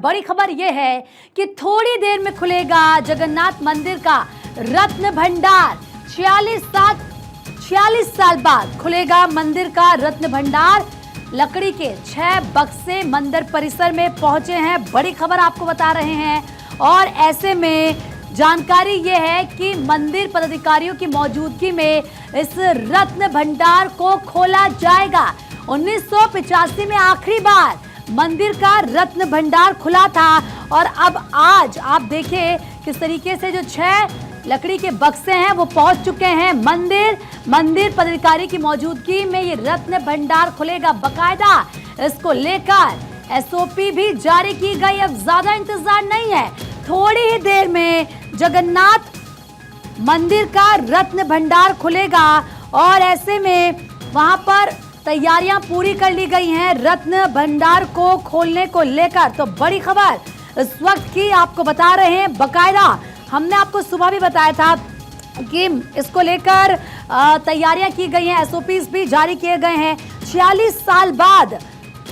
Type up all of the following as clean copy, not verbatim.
बड़ी खबर यह है कि थोड़ी देर में खुलेगा जगन्नाथ मंदिर का रत्न भंडार। 46 साल बाद खुलेगा मंदिर का रत्न भंडार। लकड़ी के 6 बक्से मंदिर परिसर में पहुंचे हैं। बड़ी खबर आपको बता रहे हैं और ऐसे में जानकारी यह है कि मंदिर पदाधिकारियों की मौजूदगी में इस रत्न भंडार को खोला जाएगा। 1985 में आखिरी बार मंदिर का रत्न भंडार खुला था और अब आज आप देखिए किस तरीके से जो 6 लकड़ी के बक्से हैं वो पहुंच चुके हैं मंदिर पदाधिकारी की मौजूदगी में ये रत्न भंडार खुलेगा। बकायदा इसको लेकर एसओपी भी जारी की गई। अब ज्यादा इंतजार नहीं है, थोड़ी ही देर में जगन्नाथ मंदिर का रत्न भंडार खुलेगा और ऐसे में वहां पर तैयारियां पूरी कर ली गई हैं रत्न भंडार को खोलने को लेकर। तो बड़ी खबर इस वक्त की आपको बता रहे हैं। बकायदा हमने आपको सुबह भी बताया था कि इसको लेकर तैयारियां की गई हैं, एसओपीज भी जारी किए गए हैं। 46 साल बाद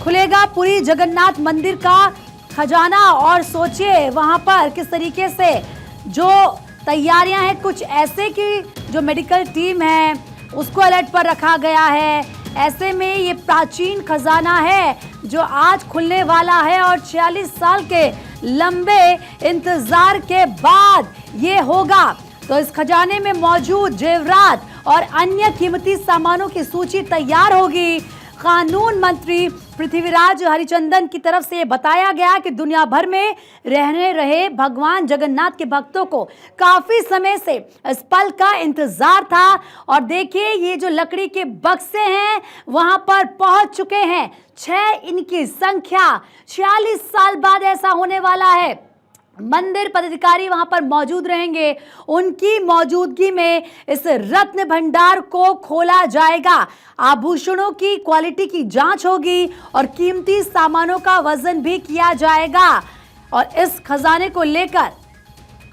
खुलेगा पूरी जगन्नाथ मंदिर का खजाना और सोचिए वहां पर किस तरीके से जो तैयारियां हैं, कुछ ऐसे कि जो मेडिकल टीम है उसको अलर्ट पर रखा गया है। ऐसे में ये प्राचीन खजाना है जो आज खुलने वाला है और 46 साल के लंबे इंतजार के बाद ये होगा। तो इस खजाने में मौजूद जेवरात और अन्य कीमती सामानों की सूची तैयार होगी। कानून मंत्री पृथ्वीराज हरिचंदन की तरफ से बताया गया कि दुनिया भर में रहने रहे भगवान जगन्नाथ के भक्तों को काफी समय से इस पल का इंतजार था और देखिए ये जो लकड़ी के बक्से हैं वहां पर पहुंच चुके हैं। 6 इनकी संख्या। 46 साल बाद ऐसा होने वाला है। मंदिर पदाधिकारी वहां पर मौजूद रहेंगे, उनकी मौजूदगी में इस रत्न भंडार को खोला जाएगा। आभूषणों की क्वालिटी की जांच होगी और कीमती सामानों का वजन भी किया जाएगा और इस खजाने को लेकर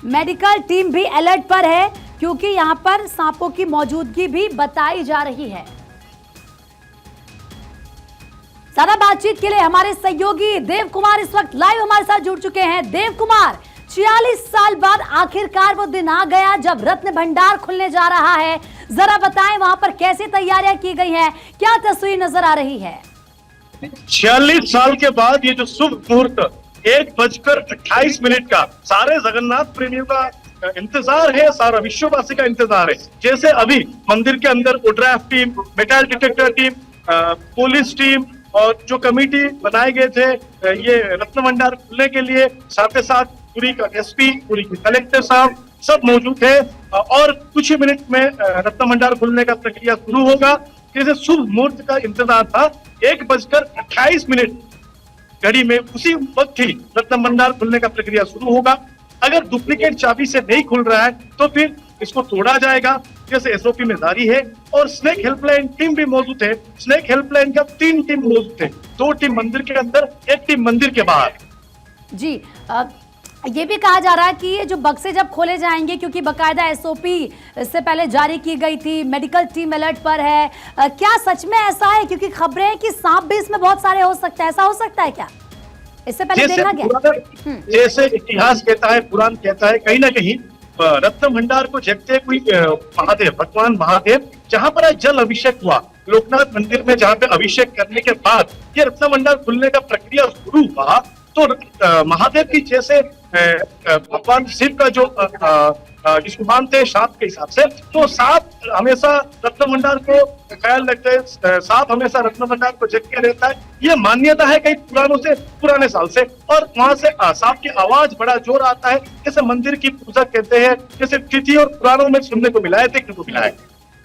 मेडिकल टीम भी अलर्ट पर है क्योंकि यहां पर सांपों की मौजूदगी भी बताई जा रही है। सारा बातचीत के लिए हमारे सहयोगी देव कुमार इस वक्त लाइव हमारे साथ जुड़ चुके हैं। देव कुमार, 46 साल बाद आखिरकार वो दिन आ गया जब रत्न भंडार खुलने जा रहा है। जरा बताएं वहां पर कैसे तैयारियां की गई हैं, क्या तस्वीर नजर आ रही है? 46 साल के बाद ये जो शुभ मुहूर्त 1:28 का सारे जगन्नाथ प्रेमियों का इंतजार है, सारा विश्ववासी का इंतजार है। जैसे अभी मंदिर के अंदर ODRAF team, metal detector team, police team और जो कमेटी बनाए गए थे ये रत्न भंडार खुलने के लिए, साथ ही साथ पूरी का एसपी, पूरी कलेक्टर साहब सब मौजूद है और कुछ ही मिनट में रत्न भंडार खुलने का प्रक्रिया शुरू होगा। जैसे शुभ मुहूर्त का इंतजार था, 1:28 घड़ी में उसी वक्त ही रत्न भंडार खुलने का प्रक्रिया शुरू होगा। अगर डुप्लीकेट चाबी से नहीं खुल रहा है तो फिर इसको तोड़ा जाएगा जैसे एसओपी में जारी है। और स्नेक हेल्पलाइन टीम भी मौजूद है। स्नेक हेल्पलाइन का 3 टीम मौजूद है, 2 टीम मंदिर के अंदर, 1 टीम मंदिर के बाहर। जी, ये भी कहा जा रहा है कि ये जो बक्से जब खोले जाएंगे, क्योंकि बकायदा एसओपी इससे पहले जारी की गई थी, मेडिकल टीम अलर्ट पर है, क्या सच में ऐसा है? क्योंकि खबरें हैं कि सांप भी इसमें बहुत सारे हो सकते हैं, ऐसा हो सकता है क्या? इससे पहले देखा गया? जैसे इतिहास कहता है, पुराण कहता है, कहीं ना कहीं रत्न भंडार को जगते कोई महादेव, भगवान महादेव, जहां पर आज जल अभिषेक हुआ लोकनाथ मंदिर में, जहां पे अभिषेक करने के बाद ये रत्न भंडार खुलने का प्रक्रिया शुरू हुआ तो महादेव की जैसे भगवान शिव का जो जिसको मानते हैं सांप के हिसाब से, तो सांप हमेशा रत्न भंडार को ख्याल रखते हैं, सांप हमेशा रत्न भंडार को जग के रहता है। ये मान्यता है कई पुराने साल से। और वहां से सांप की आवाज बड़ा जोर आता है, जैसे मंदिर की पूजा कहते हैं, जैसे तिथि और पुराणों में सुनने को मिला है, देखने को मिला है।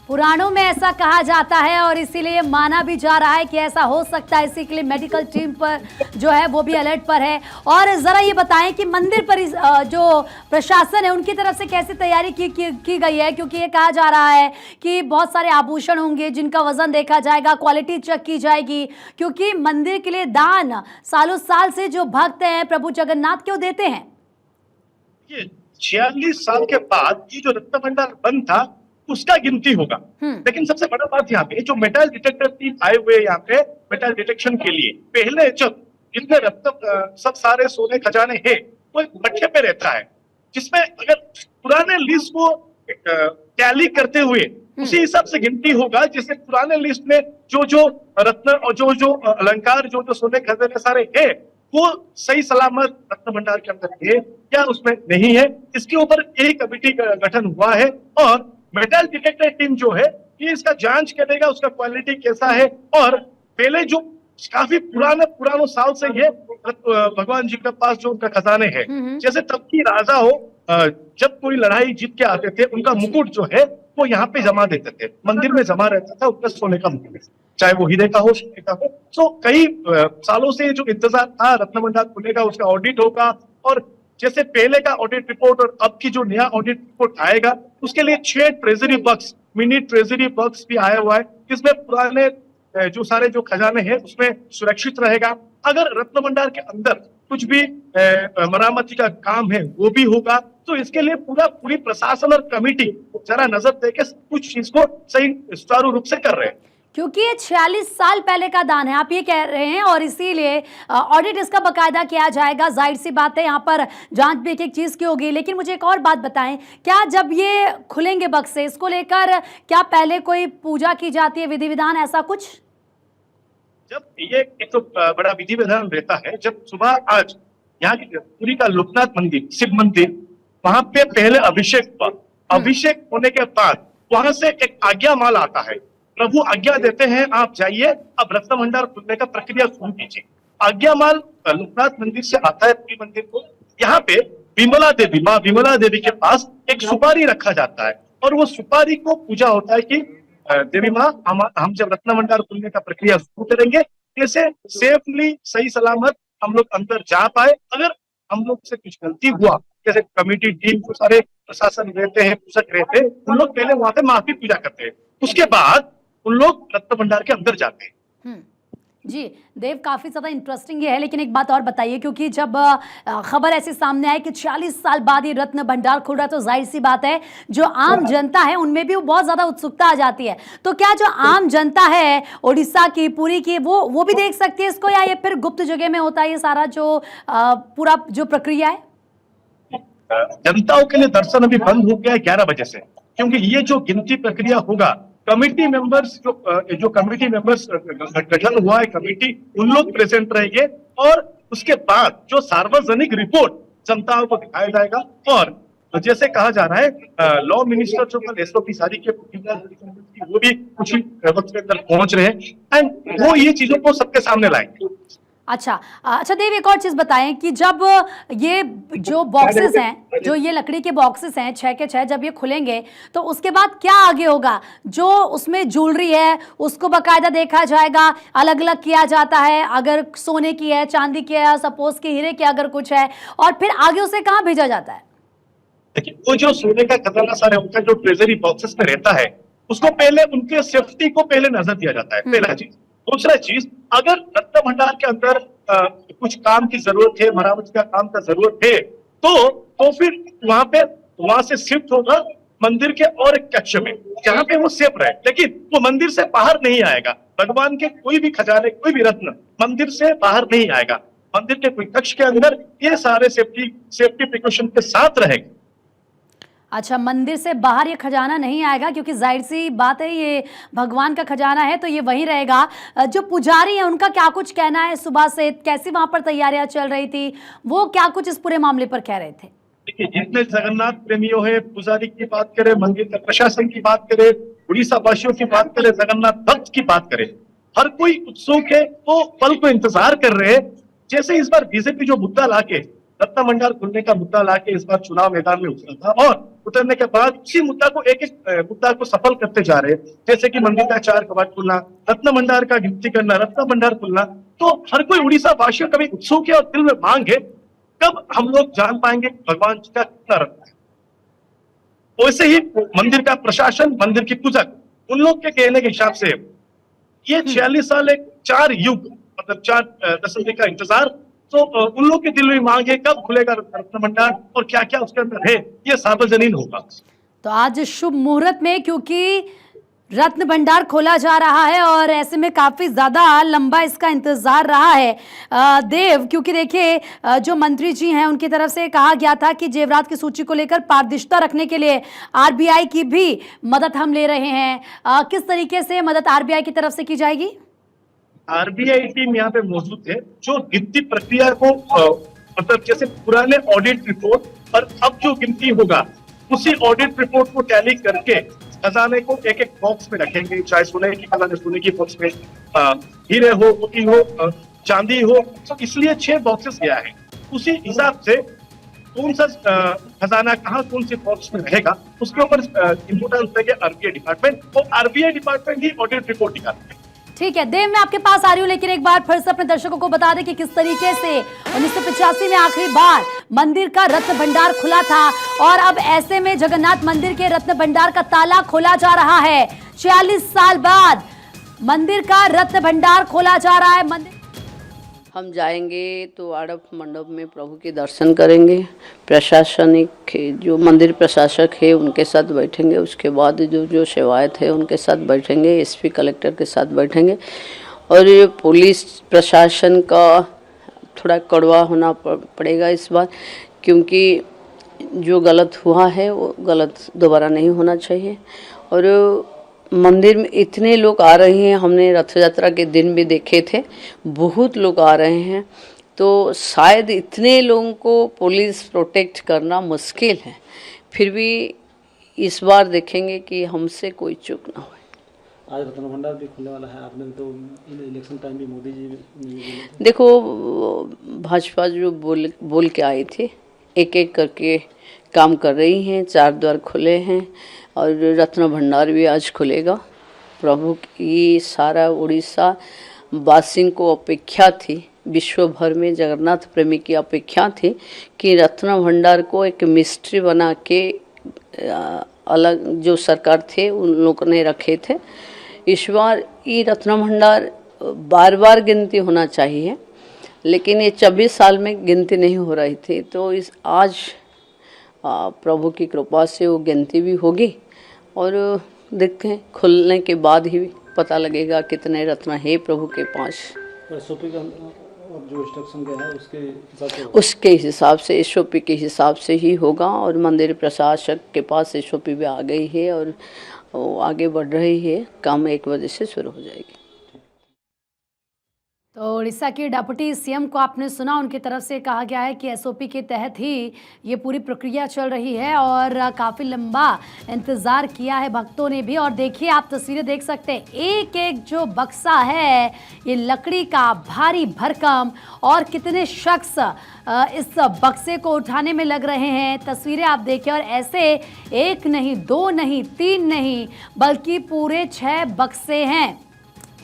पुराणों में ऐसा कहा जाता है और इसीलिए माना भी जा रहा है कि ऐसा हो सकता है। इसी के लिए मेडिकल टीम पर जो है वो भी अलर्ट पर है। और जरा ये बताएं कि मंदिर पर जो प्रशासन है उनकी तरफ से कैसे तैयारी की गई है, क्योंकि ये कहा जा रहा है कि बहुत सारे आभूषण होंगे जिनका वजन देखा जाएगा, क्वालिटी चेक की जाएगी, क्योंकि मंदिर के लिए दान सालों साल से जो भक्त हैं प्रभु जगन्नाथ क्यों देते हैं। 46 साल के बाद ये जो रत्न भंडार बंद था उसका गिनती होगा। लेकिन सबसे बड़ा बात यहाँ पे जो मेटल डिटेक्टर टीम आए हुए यहाँ पे मेटल डिटेक्शन के लिए, पहले जब जितने रत्न सब सारे सोने खजाने हैं वो एक मट्ठे पे रहता है, जिसमें अगर पुराने लिस्ट को टैली करते हुए उसी हिसाब से गिनती होगा, जैसे पुराने लिस्ट में जो जो रत्न और जो जो अलंकार जो जो सोने खजाने सारे हैं वो सही सलामत रत्न भंडार के अंदर है या उसमें नहीं है, इसके ऊपर एक कमेटी का गठन हुआ है। और मेटल डिटेक्टर टीम जो है ये इसका जांच करेगा, उसका क्वालिटी कैसा है। और पहले जो काफी पुराने साल से ये भगवान जी के पास जो उनका खजाने हैं, जैसे तब की राजा हो जब कोई लड़ाई जीत के आते थे उनका मुकुट जो है वो यहाँ पे जमा देते थे, मंदिर में जमा रहता था उनका सोने का मुकुट, चाहे वो हीरे का हो सोने का हो। तो कई सालों से जो इंतजार था रत्न भंडार खुलेगा, उसका ऑडिट होगा, और जैसे पहले का ऑडिट रिपोर्ट और अब की जो नया ऑडिट रिपोर्ट आएगा उसके लिए 6 treasury box, mini treasury box भी आया हुआ है, जिसमें पुराने जो सारे जो खजाने हैं उसमें सुरक्षित रहेगा। अगर रत्न भंडार के अंदर कुछ भी मरामती का काम है वो भी होगा, तो इसके लिए पूरी प्रशासन और कमेटी जरा नजर देके कुछ चीज को सही सुचारू रूप से कर रहे हैं, क्योंकि ये 46 साल पहले का दान है, आप ये कह रहे हैं, और इसीलिए ऑडिट इसका बकायदा किया जाएगा। जाहिर सी बात है यहाँ पर जांच भी एक चीज की होगी। लेकिन मुझे एक और बात बताएं, क्या जब ये खुलेंगे बक्से, इसको लेकर क्या पहले कोई पूजा की जाती है, विधि विधान ऐसा कुछ? जब ये एक तो बड़ा विधि विधान रहता है, जब सुबह आज यहाँ की पुरी का लोकनाथ मंदिर, शिव मंदिर, वहां पे पहले अभिषेक हुआ, अभिषेक होने के बाद वहां से एक आज्ञा माल आता है, प्रभु आज्ञा देते हैं आप जाइए अब रत्न भंडार खुलने का प्रक्रिया शुरू कीजिए। आज्ञा माल लोकनाथ मंदिर से आता है पुरी मंदिर को, यहाँ पे विमला देवी, माँ विमला देवी के पास एक सुपारी रखा जाता है, और वो सुपारी को पूजा होता है कि देवी माँ हम जब रत्न भंडार खुलने का प्रक्रिया शुरू करेंगे कैसे सेफली सही सलामत हम लोग अंदर जा पाए। अगर हम लोग से कुछ गलती हुआ, जैसे कमेटी टीम को सारे प्रशासन रहते हैं, पूजक रहते हैं, उन लोग पहले वहां पे माफी पूजा करते हैं, उसके बाद उन लोग रत्न भंडार के अंदर जाते हैं। जी देव, काफ़ी ज़्यादा इंटरेस्टिंग ये है। लेकिन एक बात और बताइए, क्योंकि जब खबर ऐसे सामने आई कि 40 साल बाद ये रत्न भंडार खुल रहा है, तो जाहिर सी बात है जो आम जनता है उनमें भी बहुत ज़्यादा उत्सुकता आ जाती है। तो क्या जो आम जनता है उड़ीसा की, पुरी की, वो भी देख सकती है इसको, या ये फिर गुप्त जगह में होता है ये सारा जो पूरा जो प्रक्रिया है? जनताओं के लिए दर्शन अभी बंद हो गया है 11 बजे से, क्योंकि ये जो गिनती प्रक्रिया होगा, कमेटी मेंबर्स जो कमेटी मेंबर्स गठन हुआ है कमेटी, उन लोग प्रेजेंट रहेंगे, और उसके बाद जो सार्वजनिक रिपोर्ट जनताओं को दिखाया जाएगा। और जैसे कहा जा रहा है लॉ मिनिस्टर जो कल एसओपी जारी के वो भी कुछ ही वक्त के अंदर पहुंच रहे हैं, एंड वो ये चीजों को सबके सामने लाएंगे। अच्छा देव, एक और चीज बताएं कि जब ये जो बॉक्सेस हैं, जो ये लकड़ी के बॉक्सेस हैं 6 के 6, जब ये खुलेंगे तो उसके बाद क्या आगे होगा? जो उसमें ज्वेलरी है उसको बकायदा देखा जाएगा, अलग अलग किया जाता है, अगर सोने की है, चांदी की है, सपोज की हीरे की अगर कुछ है, और फिर आगे उसे कहाँ भेजा जाता है? देखिए, वो जो सोने का खजाना सारे उनका जो ट्रेजरी बॉक्सेस में रहता है उसको पहले उनके सेफ्टी को पहले नजर दिया जाता है, पहला चीज। दूसरा चीज, अगर रत्न भंडार के अंदर कुछ काम की जरूरत है, मरामत का काम का जरूरत है, तो फिर वहां से शिफ्ट होगा मंदिर के और एक कक्ष में, जहां पे वो सेफ रहे, लेकिन वो मंदिर से बाहर नहीं आएगा। भगवान के कोई भी खजाने, कोई भी रत्न मंदिर से बाहर नहीं आएगा, मंदिर के कोई कक्ष के अंदर ये सारे सेफ्टी प्रिकॉशन के साथ रहेंगे। अच्छा, मंदिर से बाहर ये खजाना नहीं आएगा, क्योंकि जाहिर सी बात है ये भगवान का खजाना है तो ये वहीं रहेगा। जो पुजारी है उनका क्या कुछ कहना है, सुबह से कैसी वहां पर तैयारियां चल रही थी, वो क्या कुछ इस पूरे मामले पर कह रहे थे? देखिए, जितने जगन्नाथ प्रेमियों है, पुजारी की बात करें, मंदिर के प्रशासन की बात करें, उड़ीसा वासियों की बात करें, जगन्नाथ भक्त की बात करें, हर कोई उत्सुक है, वो पल को इंतजार कर रहे हैं। जैसे इस बार बीजेपी जो मुद्दा लाके, रत्न भंडार खुलने का मुद्दा लाके इस बार चुनाव मैदान में उतरा था, और उतरने के बाद इसी मुद्दा को एक मुद्दा को सफल करते जा रहे हैं, जैसे कि मंदिर का 4 कपाट खुलना, रत्न भंडार का गिनती करना, रत्न भंडार खुलना। तो हर कोई उड़ीसा वासियों का भी उत्सुक है और दिल में मांग है, कब हम लोग जान पाएंगे भगवान जी का कितना रत्न है। वैसे ही मंदिर का प्रशासन, मंदिर की पूजक, उन लोग के कहने के हिसाब से ये 46 साल एक 4 युग, मतलब 4 दशंधि का इंतजार, तो उन लोग के दिल में मांग है कब खुलेगा रत्न भंडार और क्या क्या उसके अंदर है, ये सार्वजनिक होगा। तो आज शुभ मुहूर्त में, क्योंकि रत्न भंडार खोला जा रहा है और ऐसे में काफी ज्यादा लंबा इसका इंतजार रहा है देव, क्योंकि देखिए जो मंत्री जी हैं उनकी तरफ से कहा गया था कि जेवरात की सूची को लेकर पारदर्शिता रखने के लिए आरबीआई की भी मदद हम ले रहे हैं। किस तरीके से मदद आरबीआई की तरफ से की जाएगी? आरबीआई टीम यहाँ पे मौजूद है जो गिनती प्रक्रिया को मतलब जैसे पुराने ऑडिट रिपोर्ट और अब जो गिनती होगा उसी ऑडिट रिपोर्ट को टैली करके खजाने को एक एक बॉक्स में रखेंगे, चाहे सोने की खजाने सोने की बॉक्स में, हीरे हो, मोती हो, चांदी हो, तो इसलिए 6 बॉक्सेस गया है। उसी हिसाब से कौन सा खजाना कहाँ कौन से बॉक्स में रहेगा उसके ऊपर इम्पोर्टेंस देंगे आरबीआई डिपार्टमेंट, और आरबीआई डिपार्टमेंट ही ऑडिट रिपोर्ट निकालते हैं। ठीक है देव, मैं आपके पास आ रही हूँ, लेकिन एक बार फिर से अपने दर्शकों को बता दें कि किस तरीके से 1985 में आखिरी बार मंदिर का रत्न भंडार खुला था और अब ऐसे में जगन्नाथ मंदिर के रत्न भंडार का ताला खोला जा रहा है। 46 साल बाद मंदिर का रत्न भंडार खोला जा रहा है। मंदिर हम जाएंगे तो आड़प मंडप में प्रभु के दर्शन करेंगे। प्रशासनिक जो मंदिर प्रशासक है उनके साथ बैठेंगे, उसके बाद जो सेवायत है उनके साथ बैठेंगे, एसपी कलेक्टर के साथ बैठेंगे। और ये पुलिस प्रशासन का थोड़ा कड़वा होना पड़ेगा इस बार, क्योंकि जो गलत हुआ है वो गलत दोबारा नहीं होना चाहिए। और मंदिर में इतने लोग आ रहे हैं, हमने रथ यात्रा के दिन भी देखे थे, बहुत लोग आ रहे हैं, तो शायद इतने लोगों को पुलिस प्रोटेक्ट करना मुश्किल है। फिर भी इस बार देखेंगे कि हमसे कोई चूक ना हो। आज रत्न भंडार भी खुलने वाला है, आपने तो इलेक्शन टाइम भी मोदी जी देखो भाजपा जो बोल के आई थी, एक एक करके काम कर रही हैं। 4 द्वार खुले हैं और रत्न भंडार भी आज खुलेगा। प्रभु की सारा उड़ीसा वासियों को अपेक्षा थी, विश्व भर में जगन्नाथ प्रेमी की अपेक्षा थी कि रत्न भंडार को एक मिस्ट्री बना के अलग जो सरकार थे उन लोगों ने रखे थे। इस बार ये रत्न भंडार बार बार गिनती होना चाहिए, लेकिन ये 24 साल में गिनती नहीं हो रही थी, तो इस आज प्रभु की कृपा से वो गिनती भी होगी और देखते हैं खुलने के बाद ही पता लगेगा कितने रत्न है प्रभु के पास। एसओपी का जो इंस्ट्रक्शन गया है उसके हिसाब से एसओपी के हिसाब से ही होगा। और मंदिर प्रशासक के पास एसओपी भी आ गई है और वो आगे बढ़ रही है, काम 1 बजे से शुरू हो जाएगी। तो उड़ीसा की डिप्टी सीएम को आपने सुना, उनकी तरफ से कहा गया है कि एसओपी के तहत ही ये पूरी प्रक्रिया चल रही है और काफ़ी लंबा इंतज़ार किया है भक्तों ने भी। और देखिए आप तस्वीरें देख सकते हैं, एक एक जो बक्सा है ये लकड़ी का भारी भरकम, और कितने शख्स इस बक्से को उठाने में लग रहे हैं। तस्वीरें आप देखिए, और ऐसे 1 नहीं 2 नहीं 3 नहीं बल्कि पूरे 6 बक्से हैं।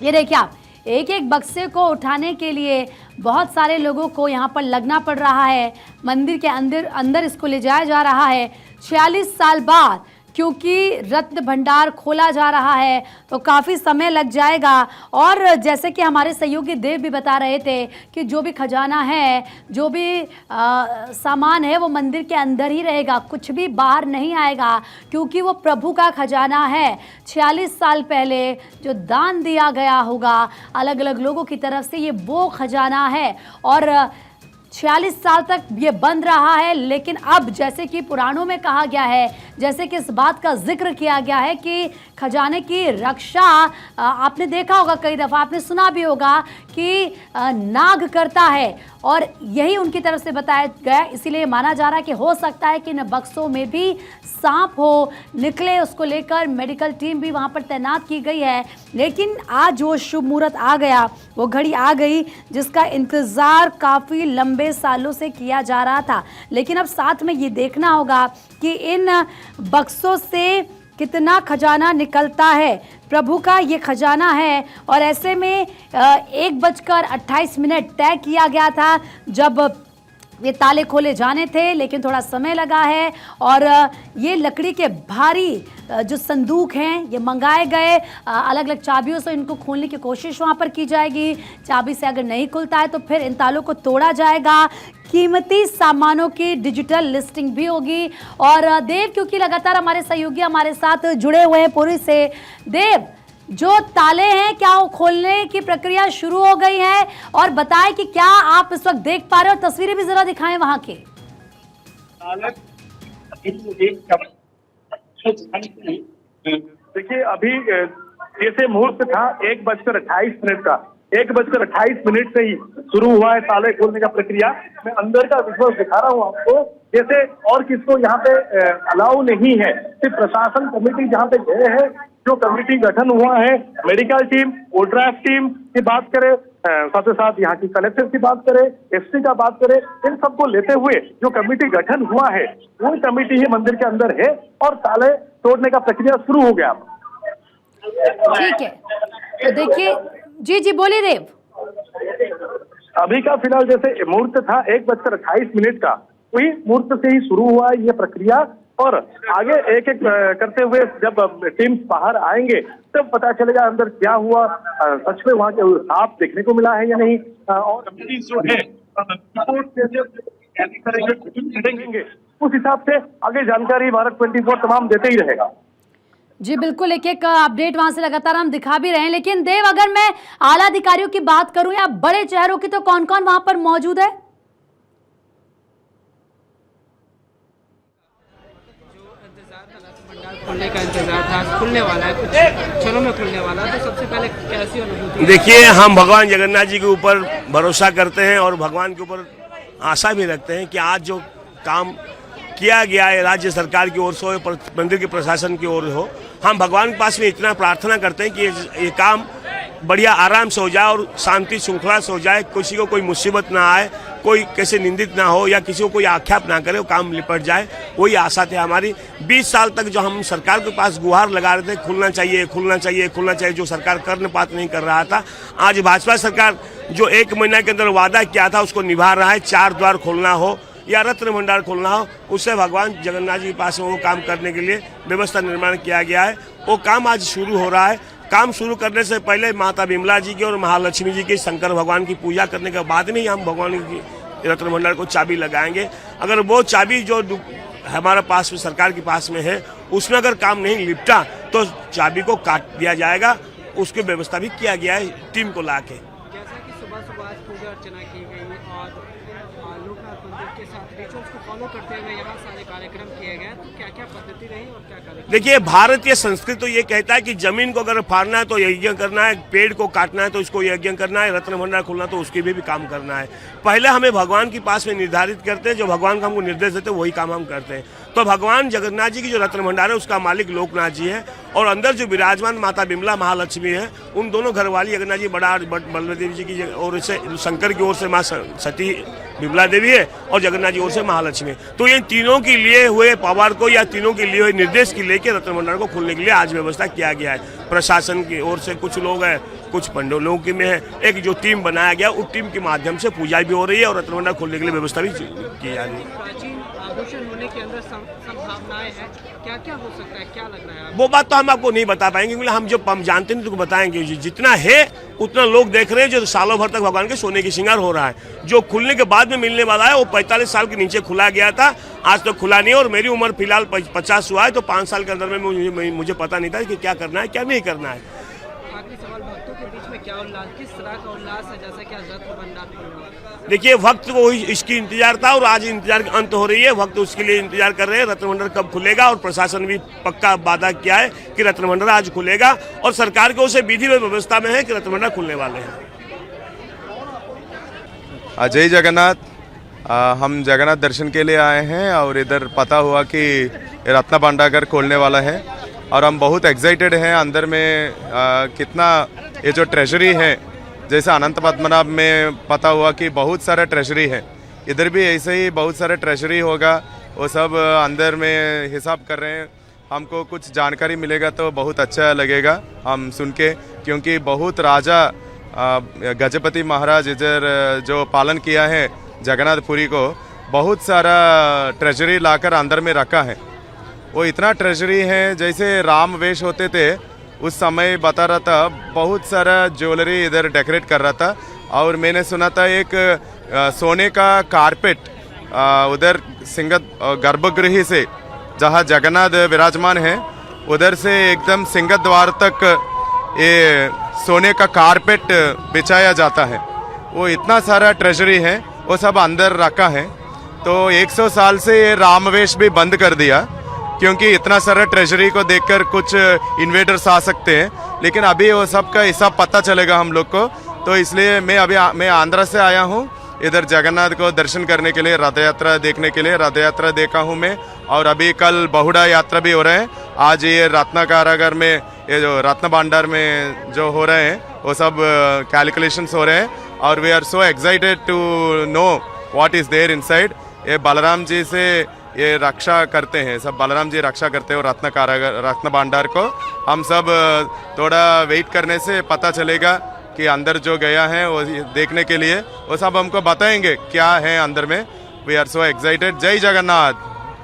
ये देखिए आप, एक एक बक्से को उठाने के लिए बहुत सारे लोगों को यहाँ पर लगना पड़ रहा है। मंदिर के अंदर इसको ले जाया जा रहा है 46 साल बाद, क्योंकि रत्न भंडार खोला जा रहा है तो काफ़ी समय लग जाएगा। और जैसे कि हमारे सहयोगी देव भी बता रहे थे कि जो भी खजाना है, जो भी सामान है वो मंदिर के अंदर ही रहेगा, कुछ भी बाहर नहीं आएगा, क्योंकि वो प्रभु का खजाना है। 46 साल पहले जो दान दिया गया होगा अलग अलग लोगों की तरफ से, ये वो खजाना है और 46 साल तक ये बंद रहा है। लेकिन अब जैसे कि पुराणों में कहा गया है, जैसे कि इस बात का जिक्र किया गया है कि खजाने की रक्षा आपने देखा होगा, कई दफ़ा आपने सुना भी होगा कि नाग करता है, और यही उनकी तरफ से बताया गया। इसीलिए माना जा रहा है कि हो सकता है कि इन बक्सों में भी सांप हो निकले, उसको लेकर मेडिकल टीम भी वहाँ पर तैनात की गई है। लेकिन आज वो शुभ मुहूर्त आ गया, वो घड़ी आ गई जिसका इंतज़ार काफ़ी लंबे सालों से किया जा रहा था। लेकिन अब साथ में ये देखना होगा कि इन बक्सों से कितना खजाना निकलता है। प्रभु का ये खजाना है और ऐसे में 1:28 तय किया गया था जब ये ताले खोले जाने थे, लेकिन थोड़ा समय लगा है और ये लकड़ी के भारी जो संदूक हैं ये मंगाए गए। अलग अलग चाबियों से इनको खोलने की कोशिश वहाँ पर की जाएगी। चाबी से अगर नहीं खुलता है तो फिर इन तालों को तोड़ा जाएगा। कीमती सामानों की डिजिटल लिस्टिंग भी होगी। और देव, क्योंकि लगातार हमारे सहयोगी हमारे साथ जुड़े हुए हैं पुरी से, देव, जो ताले हैं क्या वो खोलने की प्रक्रिया शुरू हो गई है? और बताएं कि क्या आप इस वक्त देख पा रहे हो, तस्वीरें भी जरा दिखाएं वहां की। देखिए, अभी जैसे मुहूर्त था 1:28 का, 1:28 से ही शुरू हुआ है ताले खोलने का प्रक्रिया। मैं अंदर का विजुअल दिखा रहा हूँ आपको। जैसे और किसको यहाँ पे अलाउ नहीं है, सिर्फ प्रशासन कमेटी जहाँ पे गए हैं, जो कमेटी गठन हुआ है, मेडिकल टीम, ओड्राफ टीम की बात करें, साथ ही साथ यहाँ की कलेक्टर की बात करें, एसपी का बात करें, इन सबको लेते हुए जो कमेटी गठन हुआ है वो कमेटी ही मंदिर के अंदर है और ताले तोड़ने का प्रक्रिया शुरू हो गया। ठीक है, तो देखिए, जी बोलिए देव। अभी का फिलहाल जैसे मुहूर्त था 1:28 का, वही मुहूर्त से ही शुरू हुआ ये प्रक्रिया और आगे एक एक करते हुए जब टीम्स बाहर आएंगे तब पता चलेगा अंदर क्या हुआ, सच में वहाँ के साफ देखने को मिला है या नहीं। और जो है उस हिसाब से आगे जानकारी भारत 24 तमाम देते ही रहेगा। जी बिल्कुल, एक एक अपडेट वहां से लगातार हम दिखा भी रहे हैं। लेकिन देव, अगर मैं आला अधिकारियों की बात करूं या बड़े चेहरों की, तो कौन कौन वहां पर मौजूद है? खुलने का इंतजार था, खुलने वाला है, कुछ क्षणों में खुलने वाला है, तो सबसे पहले कैसी अनुभूति? देखिए, हम भगवान जगन्नाथ जी के ऊपर भरोसा करते हैं और भगवान के ऊपर आशा भी रखते हैं कि आज जो काम किया गया है राज्य सरकार की ओर से हो, मंदिर के प्रशासन की ओर हो, हम भगवान के पास में इतना प्रार्थना करते हैं कि ये काम बढ़िया आराम से हो जाए और शांति श्रृंखला से हो जाए, किसी को कोई मुसीबत ना आए, कोई कैसे निंदित ना हो या किसी को कोई आक्षेप ना करे, वो काम निपट जाए। वही आशा थी हमारी। 20 साल तक जो हम सरकार के पास गुहार लगा रहे थे, खुलना चाहिए, खुलना चाहिए, खुलना चाहिए, जो सरकार करने पात नहीं कर रहा था, आज भाजपा सरकार जो 1 महीना के अंदर वादा किया था उसको निभा रहा है। 4 द्वार खोलना हो या रत्न भंडार खोलना हो, उससे भगवान जगन्नाथ जी के पास में वो काम करने के लिए व्यवस्था निर्माण किया गया है। वो काम आज शुरू हो रहा है। काम शुरू करने से पहले माता बिमला जी की और महालक्ष्मी जी की, शंकर भगवान की पूजा करने के बाद में ही हम भगवान की रत्न भंडार को चाबी लगाएंगे। अगर वो चाबी जो हमारे पास में सरकार के पास में है उसमें अगर काम नहीं लिपटा तो चाबी को काट दिया जाएगा। उसकी व्यवस्था भी किया गया है टीम को लाके। जैसा कि सुबह सुबह आज पूजा अर्चना की गई और लोकनाथ मंदिर के साथ रिचुअल्स को फॉलो करते हुए यहाँ सारे कार्यक्रम किए गए, तो क्या क्या पद्धति रही और क्या कार्यक्रम? देखिए, भारतीय संस्कृति तो ये कहता है कि जमीन को अगर फाड़ना है तो यज्ञ करना है, पेड़ को काटना है तो इसको यज्ञ करना है, रत्न भंडार खोलना तो उसके भी काम करना है। पहले हमें भगवान के पास में निर्धारित करते हैं, जो भगवान का हमको निर्देश देते हैं वही काम हम करते हैं। तो भगवान जगन्नाथ जी की जो रत्न भंडार है उसका मालिक लोकनाथ जी है और अंदर जो विराजमान माता बिमला महालक्ष्मी है, उन दोनों घरवाली जगन्नाथ जी बड़ा बलदेव जी की ओर से, शंकर की ओर से माँ सती बिमला देवी है और जगन्नाथ जी ओर से महालक्ष्मी। तो ये तीनों के लिए हुए पावर को या तीनों के लिए हुए निर्देश की लेके रत्न भंडार को खोलने के लिए आज व्यवस्था किया गया है। प्रशासन की ओर से कुछ लोग हैं, कुछ पंडितों की में है, एक जो टीम बनाया गया उस टीम के माध्यम से पूजा भी हो रही है और रत्न भंडार खोलने के लिए व्यवस्था भी की जा रही है। प्राचीन आभूषण होने के अंदर संभावनाएं हैं, क्या क्या हो सकता है, क्या लग रहा है? वो बात तो हम आपको नहीं बता पाएंगे, क्योंकि हम जो हम जानते नहीं तो बताएंगे। जितना है उतना लोग देख रहे हैं, जो सालों भर तक भगवान के सोने की श्रृंगार हो रहा है। जो खुलने के बाद में मिलने वाला है वो 45 साल के नीचे खुला गया था, आज तक तो खुला नहीं है। और मेरी उम्र फिलहाल 50 हुआ है, तो 5 साल के अंदर में मुझे पता नहीं था कि क्या करना है क्या नहीं करना है। आखिरी सवाल, भक्तों के बीच में क्या उल्लास, किस तरह का उल्लास है, जैसा कि रत्न भंडार खोलने वाला? देखिए, वक्त को इसकी इंतजार था और आज इंतजार का अंत हो रही है। वक्त उसके लिए इंतजार कर रहे हैं रत्न भंडार कब खुलेगा, और प्रशासन भी पक्का वादा किया है कि रत्न भंडार आज खुलेगा और सरकार की ओर से विधि व्यवस्था में है कि रत्न भंडार खुलने वाले हैं। जय जगन्नाथ। हम जगन्नाथ दर्शन के लिए आए हैं और इधर पता हुआ कि रत्न भंडार खोलने वाला है और हम बहुत एक्साइटेड हैं। अंदर में कितना ये जो ट्रेजरी है, जैसे अनंत पद्मनाभ में पता हुआ कि बहुत सारा ट्रेजरी है, इधर भी ऐसे ही बहुत सारा ट्रेजरी होगा। वो सब अंदर में हिसाब कर रहे हैं। हमको कुछ जानकारी मिलेगा तो बहुत अच्छा लगेगा हम सुन के, क्योंकि बहुत राजा गजपति महाराज इधर जो पालन किया है जगन्नाथपुरी को, बहुत सारा ट्रेजरी लाकर अंदर में रखा है। वो इतना ट्रेजरी है, जैसे राम वेश होते थे उस समय बता रहा था, बहुत सारा ज्वेलरी इधर डेकोरेट कर रहा था। और मैंने सुना था एक सोने का कारपेट उधर सिंह गर्भगृह से जहाँ जगन्नाथ विराजमान है उधर से एकदम सिंह द्वार तक ये सोने का कारपेट बिछाया जाता है। वो इतना सारा ट्रेजरी है, वो सब अंदर रखा है। तो 100 साल से ये रामवेश भी बंद कर दिया, क्योंकि इतना सारा ट्रेजरी को देखकर कुछ इन्वेडर्स आ सकते हैं, लेकिन अभी वो सब का हिसाब पता चलेगा हम लोग को। तो इसलिए मैं आंध्रा से आया हूँ इधर जगन्नाथ को दर्शन करने के लिए, रथ यात्रा देखने के लिए। रथ यात्रा देखा हूँ मैं, और अभी कल बहुड़ा यात्रा भी हो रहे हैं। आज ये रत्न कारागार में, ये जो रत्न भंडार में जो हो रहे हैं वो सब कैलकुलेशंस हो रहे हैं, और we are so excited to know what is there inside. ये बलराम जी से ये रक्षा करते हैं, सब बलराम जी रक्षा करते हैं रत्न कारागार, रत्न भंडार को। हम सब थोड़ा वेट करने से पता चलेगा कि अंदर जो गया है वो देखने के लिए, वो सब हमको बताएंगे क्या है अंदर में। We are so excited. जय जगन्नाथ।